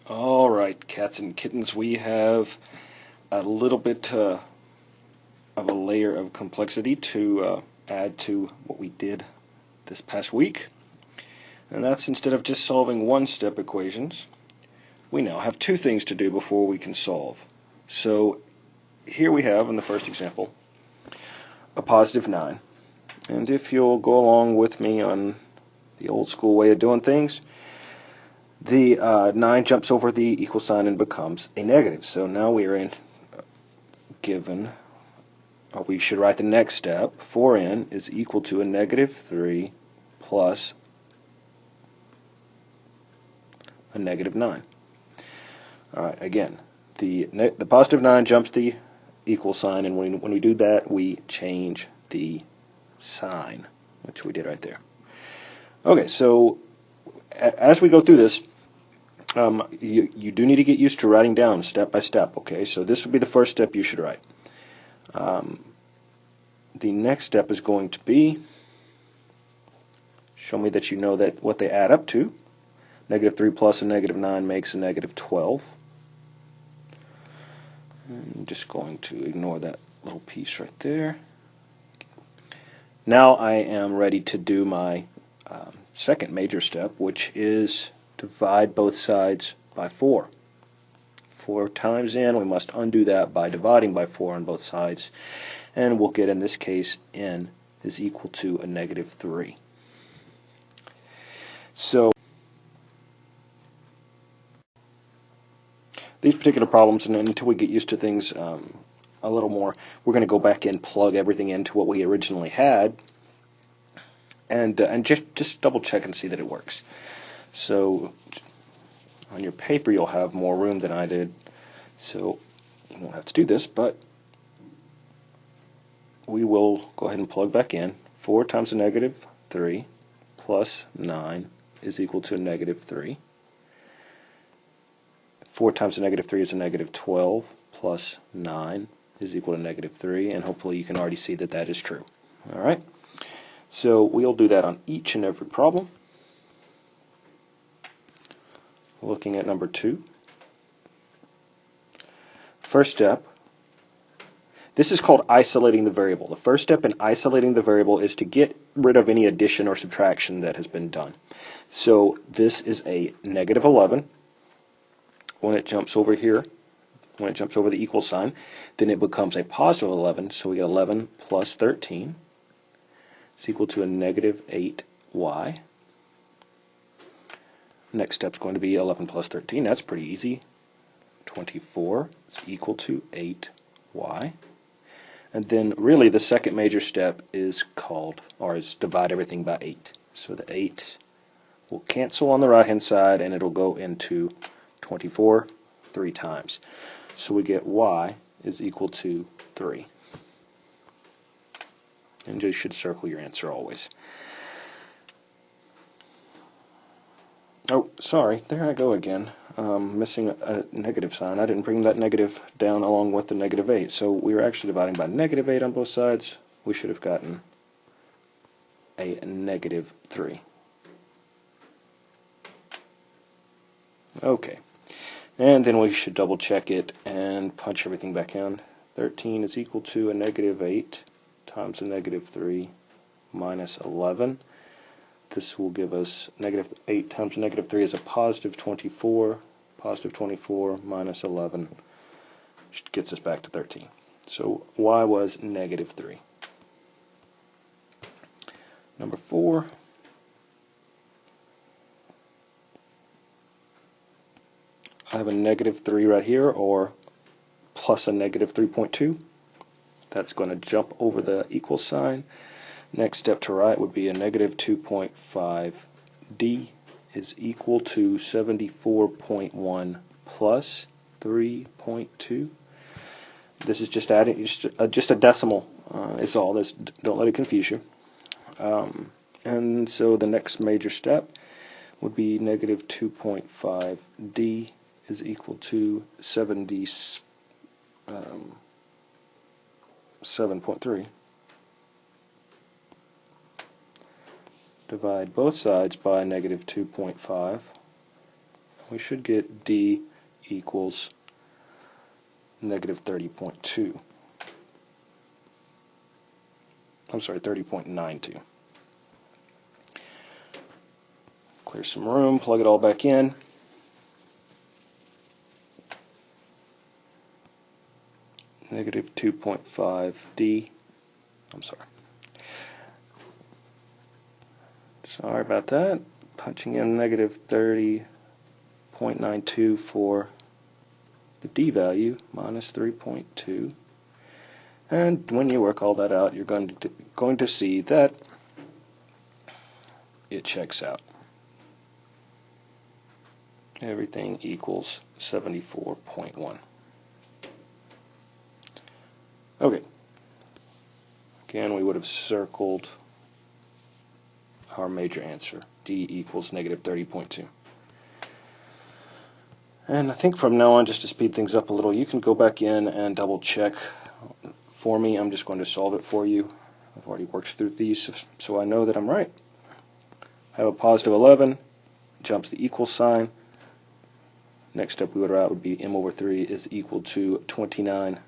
All right, cats and kittens, we have a little bit of a layer of complexity to add to what we did this past week. And that's instead of just solving one-step equations, we now have two things to do before we can solve. So here we have, in the first example, a positive 9. And if you'll go along with me on the old school way of doing things, the 9 jumps over the equal sign and becomes a negative. So now we are given, or we should write the next step. 4n is equal to a negative 3 plus a negative 9. Alright, again, the positive 9 jumps the equal sign, and when we do that, we change the sign, which we did right there. Okay, so as we go through this, you do need to get used to writing down step by step, okay? So this would be the first step you should write. The next step is going to be, show me that you know that what they add up to. Negative 3 plus a negative 9 makes a negative 12. I'm just going to ignore that little piece right there. Now I am ready to do my second major step, which is divide both sides by 4. 4 times n, we must undo that by dividing by 4 on both sides, and we'll get, in this case, n is equal to a negative 3. So these particular problems, and until we get used to things a little more, we're going to go back and plug everything into what we originally had, and just double check and see that it works. So on your paper you'll have more room than I did, so you won't have to do this, but we will go ahead and plug back in. 4 times a negative 3 plus 9 is equal to a negative 3. 4 times a negative 3 is a negative 12 plus 9 is equal to negative 3, and hopefully you can already see that that is true. Alright, so we'll do that on each and every problem. Looking at number 2. First step, this is called isolating the variable. The first step in isolating the variable is to get rid of any addition or subtraction that has been done. So this is a negative 11. When it jumps over here, when it jumps over the equal sign, then it becomes a positive 11, so we get 11 plus 13 is equal to a negative 8y. Next step is going to be 11 plus 13. That's pretty easy. 24 is equal to 8y. And then really the second major step is divide everything by 8. So the 8 will cancel on the right hand side, and it'll go into 24 3 times. So we get y is equal to 3. And you should circle your answer always. Oh, sorry, there I go again. Missing a negative sign. I didn't bring that negative down along with the negative 8. So we were actually dividing by negative 8 on both sides. We should have gotten a negative 3. Okay. And then we should double check it and punch everything back in. 13 is equal to a negative 8 times a negative 3 minus 11. This will give us negative 8 times negative 3 is a positive 24. Positive 24 minus 11 which gets us back to 13. So y was negative 3. Number 4. I have a negative 3 right here, or plus a negative 3.2. That's going to jump over the equal sign. Next step to write would be a negative 2.5d is equal to 74.1 plus 3.2. This is just adding, just a decimal is all. Don't let it confuse you. And so the next major step would be negative 2.5d is equal to 77.3. Divide both sides by negative 2.5, we should get D equals negative 30.2. I'm sorry, 30.92. Clear some room, plug it all back in. Negative 2.5 D. I'm sorry. Sorry about that. Punching in negative 30.92 for the D value, minus 3.2. And when you work all that out, you're going to see that it checks out. Everything equals 74.1. Okay. Again, we would have circled our major answer. D equals negative 30.2. And I think from now on, just to speed things up a little, you can go back in and double check for me. I'm just going to solve it for you. I've already worked through these, so I know that I'm right. I have a positive 11, jumps the equal sign. Next step we would write would be m over 3 is equal to 29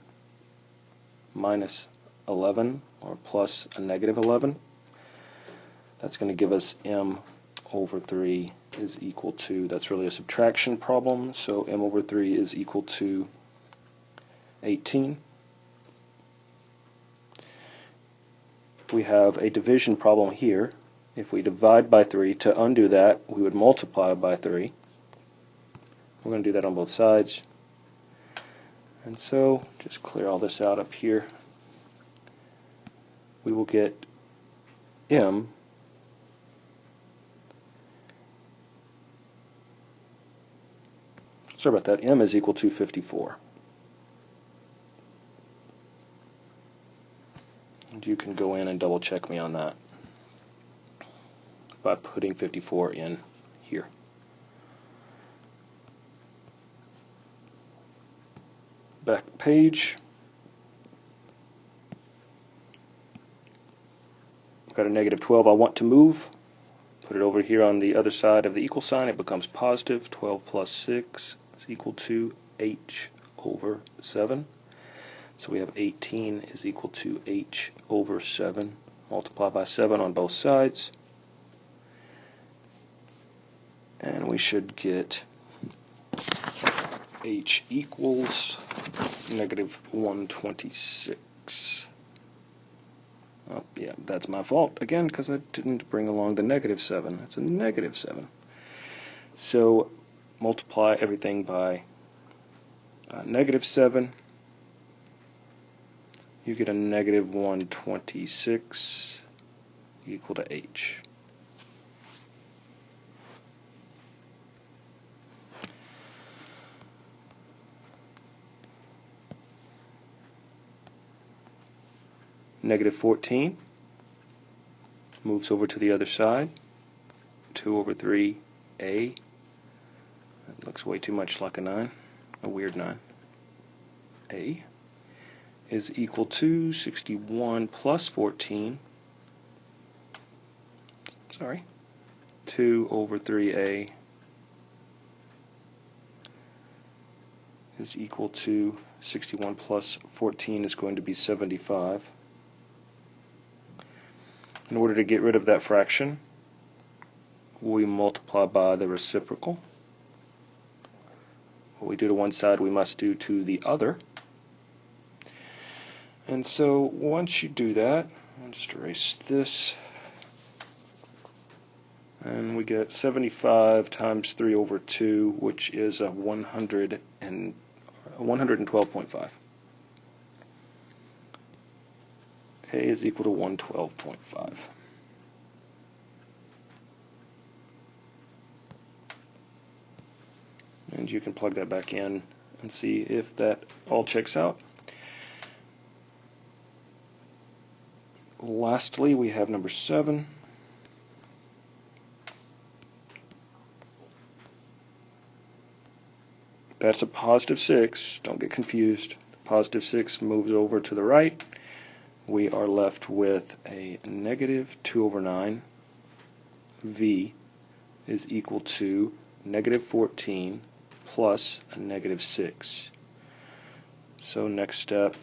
minus 11, or plus a negative 11. That's going to give us m over 3 is equal to, that's really a subtraction problem, so m over 3 is equal to 18. We have a division problem here. If we divide by 3, to undo that, we would multiply by 3. We're going to do that on both sides. And so, just clear all this out up here. We will get m sorry about that, m is equal to 54. And you can go in and double check me on that by putting 54 in here. Back page. Got a negative 12 I want to move. Put it over here on the other side of the equal sign. It becomes positive. 12 plus 6 is equal to h over 7. So we have 18 is equal to h over 7. Multiply by 7 on both sides. And we should get h equals negative 126. Oh, yeah, that's my fault again because I didn't bring along the negative 7. That's a negative 7. So multiply everything by negative 7. You get a negative 126 equal to h. Negative 14 moves over to the other side. 2 over 3a. That looks way too much like a 9. A weird 9. A is equal to 61 plus 14. Sorry. 2 over 3a is equal to 61 plus 14 is going to be 75. In order to get rid of that fraction, we multiply by the reciprocal. What we do to one side, we must do to the other. And so once you do that, I'll just erase this, and we get 75 times 3 over 2, which is a 112.5. A is equal to 112.5. And you can plug that back in and see if that all checks out. Lastly, we have number 7. That's a positive 6. Don't get confused. Positive 6 moves over to the right. We are left with a negative 2 over 9. V is equal to negative 14 plus a negative 6. So next step,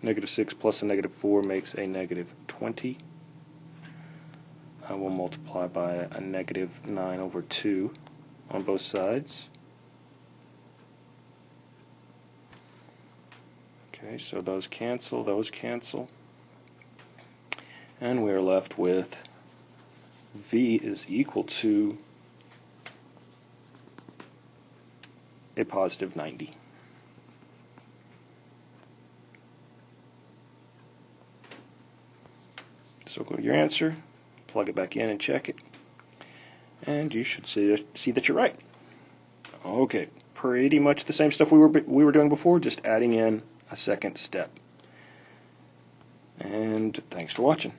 negative 6 plus a negative 4 makes a negative 20. I will multiply by a negative 9 over 2 on both sides. Okay, so those cancel, and we're left with v is equal to a positive 90. So go to your answer, plug it back in and check it, and you should see that you're right. Okay, pretty much the same stuff we were doing before, just adding in a second step. And thanks for watching.